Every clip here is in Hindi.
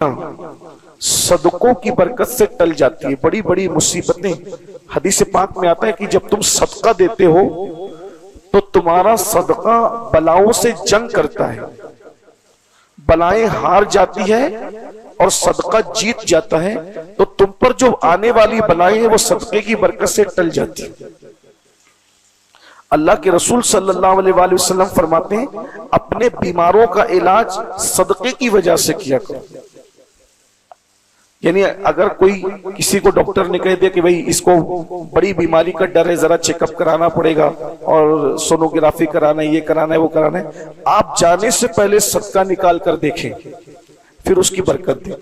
सदकों की बरकत से टल जाती है। बड़ी बड़ी मुसीबतें, हदीस पाक में आता है कि जब तुम सदका देते हो तो तुम्हारा सदका बलाओं से जंग करता है, बलाएं हार जाती है और सदका जीत जाता है। तो तुम पर जो आने वाली बलाएं हैं वो सदके की बरकत से टल जाती है। अल्लाह के रसूल सल्लल्लाहु अलैहि वसल्लम फरमाते हैं, अपने बीमारों का इलाज सदके की वजह से किया करो। यानी अगर कोई किसी को डॉक्टर ने कह दिया कि भाई इसको बड़ी बीमारी का डर है, जरा चेकअप कराना पड़ेगा और सोनोग्राफी कराना है, ये कराना है, वो कराना है, आप जाने से पहले सदका निकाल कर देखें, फिर उसकी बरकत दें।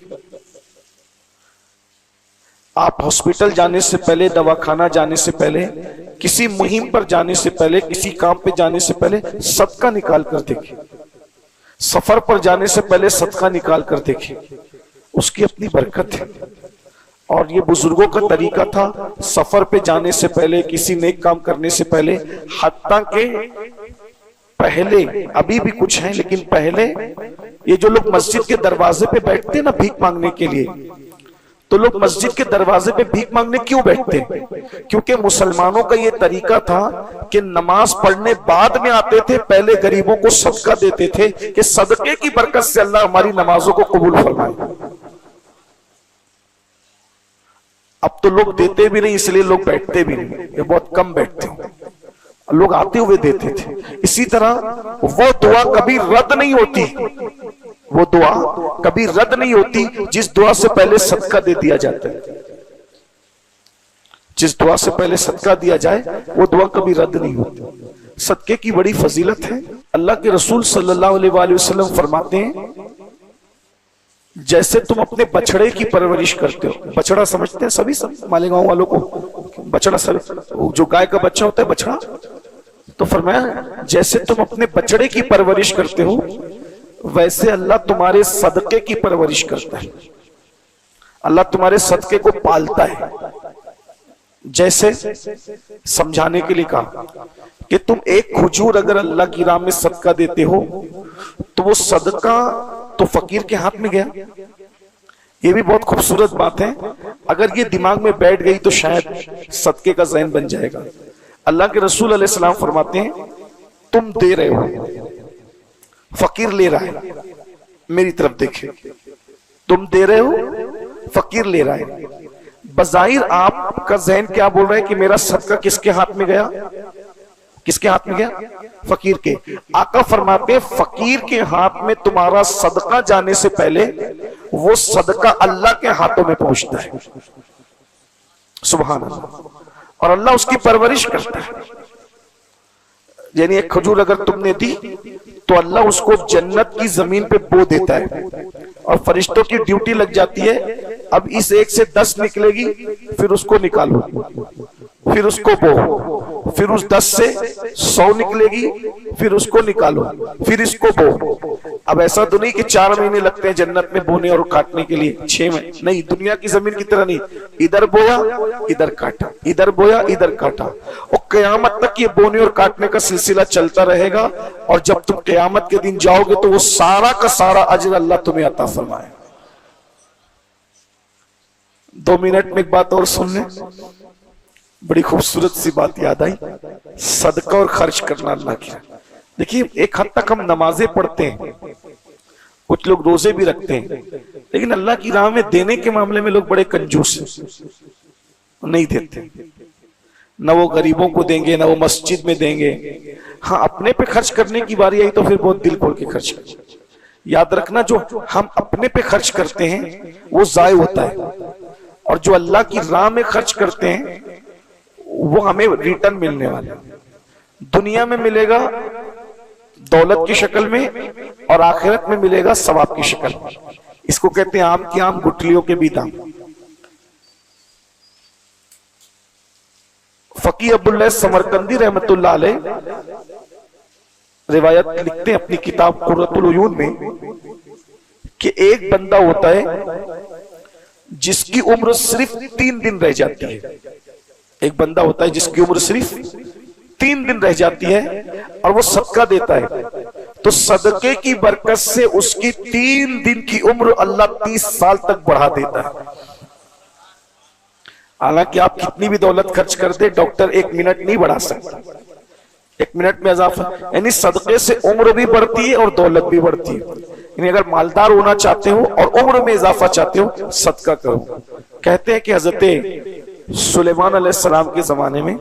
आप हॉस्पिटल जाने से पहले, दवाखाना जाने से पहले, किसी मुहिम पर जाने से पहले, किसी काम पे जाने से पहले सदका निकाल कर देखें। सफर पर जाने से पहले सदका निकाल कर देखें, उसकी अपनी बरकत है। और ये बुजुर्गों का तरीका था, सफर पे जाने से पहले, किसी नेक काम करने से पहले, हत्ता के पहले, अभी भी कुछ है लेकिन पहले, ये जो लोग मस्जिद के दरवाजे पे बैठते हैं ना भीख मांगने के लिए, तो लोग मस्जिद के दरवाजे पे भीख मांगने क्यों बैठते हैं? क्योंकि मुसलमानों का ये तरीका था कि नमाज पढ़ने बाद में आते थे, पहले गरीबों को सदका देते थे कि सदके की बरकत से अल्लाह हमारी नमाजों को कबूल फरमाए। अब तो लोग देते भी नहीं, इसलिए लोग बैठते भी नहीं, ये बहुत कम बैठते हैं, लोग आते हुए देते थे। इसी तरह वो दुआ कभी रद्द नहीं होती, वो दुआ कभी रद्द नहीं होती जिस दुआ से पहले सदका दे दिया जाता है। जिस दुआ से पहले सदका दिया जाए वो दुआ कभी रद्द नहीं होती। सदके की बड़ी फजीलत है। अल्लाह के रसूल सल्लल्लाहु अलैहि वसल्लम फरमाते हैं, जैसे तुम अपने बछड़े की परवरिश करते हो, बछड़ा समझते हैं सभी, सब मालेगांव वालों को बछड़ा, सब जो गाय का बच्चा होता है बछड़ा, तो फरमाया जैसे तुम अपने बछड़े की परवरिश करते हो वैसे अल्लाह तुम्हारे सदके की परवरिश करता है। अल्लाह तुम्हारे सदके को पालता है। जैसे समझाने के लिए कहा कि तुम एक खजूर अगर अल्लाह की राह में सदका देते हो तो वो सदका तो फकीर के हाथ में गया। ये भी बहुत खूबसूरत बात है, अगर ये दिमाग में बैठ गई तो शायद सदके का ज़हन बन जाएगा। अल्लाह के रसूल अलैहि सलाम फरमाते हैं, तुम दे रहे हो, फकीर ले रहा है, मेरी तरफ देखे, तुम दे रहे हो, फकीर ले रहा है। बज़ाहिर आपका ज़हन क्या बोल रहा है कि मेरा सदका किसके हाथ में गया? किसके हाथ में गया? फकीर के। आका फरमाते हैं, फकीर के हाथ में तुम्हारा सदका जाने से पहले वो सदका अल्लाह के हाथों में पहुंचता है। सुभान अल्लाह। और अल्लाह उसकी परवरिश करता है। यानी एक खजूर अगर तुमने दी तो अल्लाह उसको जन्नत की जमीन पे बो देता है और फरिश्तों की ड्यूटी लग जाती है, अब इस 1 से 10 निकलेगी, फिर उसको निकालो, फिर उसको बो, फिर उस 10 से 100 निकलेगी, फिर उसको निकालो, फिर इसको बो। अब ऐसा तो नहीं कि 4 महीने लगते हैं जन्नत में बोने और काटने के लिए, 6 महीने नहीं, दुनिया की जमीन की तरह नहीं, इधर बोया इधर काटा, इधर बोया इधर काटा, और क़यामत तक ये बोने और काटने का सिलसिला चलता रहेगा। और जब तुम क़यामत के दिन जाओगे तो वो सारा का सारा अजर अल्लाह तुम्हें अता फरमाए। 2 मिनट में एक बात और सुन ले, बड़ी खूबसूरत सी बात याद आई, सदका और खर्च करना अल्लाह की। देखिए, एक हद तक हम नमाजें पढ़ते हैं, कुछ लोग रोजे भी रखते हैं, लेकिन अल्लाह की राह में देने के मामले में लोग बड़े कंजूस हैं, नहीं देते। न वो गरीबों को देंगे, न वो मस्जिद में देंगे। हाँ, अपने पे खर्च करने की बारी आई तो फिर बहुत दिल खोल के खर्च करते। याद रखना, जो हम अपने पे खर्च करते हैं वो जाय होता है, और जो अल्लाह की राह में खर्च करते हैं वो हमें रिटर्न मिलने वाला है। दुनिया में मिलेगा दौलत की शक्ल में और आखिरत में मिलेगा सवाब की शक्ल में। इसको कहते हैं आम की आम, गुठलियों के भी दाम। फकी अब्दुल्लाह समरकंदी रहमतुल्लाह अलैह रिवायत लिखते हैं अपनी किताब कुर्रतुल उयून में कि एक बंदा होता है जिसकी उम्र सिर्फ 3 दिन रह जाती है। एक बंदा होता है जिसकी उम्र सिर्फ 3 दिन रह जाती है और वो सदका देता है तो सदके की बरकत से उसकी 3 दिन की उम्र अल्लाह 30 साल तक बढ़ा देता है। हालांकि आप कितनी भी दौलत खर्च कर दे, डॉक्टर 1 मिनट नहीं बढ़ा सकता, 1 मिनट में इजाफा, यानी सदके से उम्र भी बढ़ती है और दौलत भी बढ़ती है। यानी अगर मालदार होना चाहते हो और उम्र में इजाफा चाहते हो, सदका करो। कहते हैं कि हजरत सुलेमान अलैहिस्सलाम के जमाने में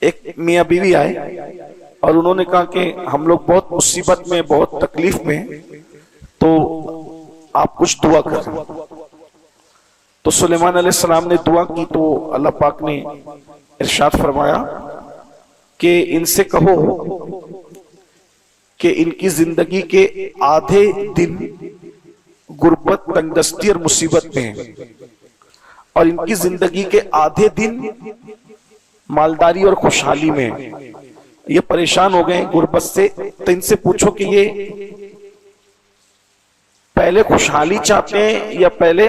एक मियां बीवी आए और उन्होंने कहा कि हम लोग बहुत मुसीबत में, बहुत तकलीफ में, तो आप कुछ दुआ करें। तो सुलेमान अलैहिस्सलाम ने दुआ की तो अल्लाह पाक ने इरशाद फरमाया कि इनसे कहो कि इनकी जिंदगी के आधे दिन गुर्बत, तंगदस्ती और मुसीबत में है और इनकी जिंदगी के आधे दिन मालदारी और खुशहाली में है। ये परेशान हो गए गुर्बत से, तो इनसे पूछो कि ये पहले खुशहाली चाहते हैं या पहले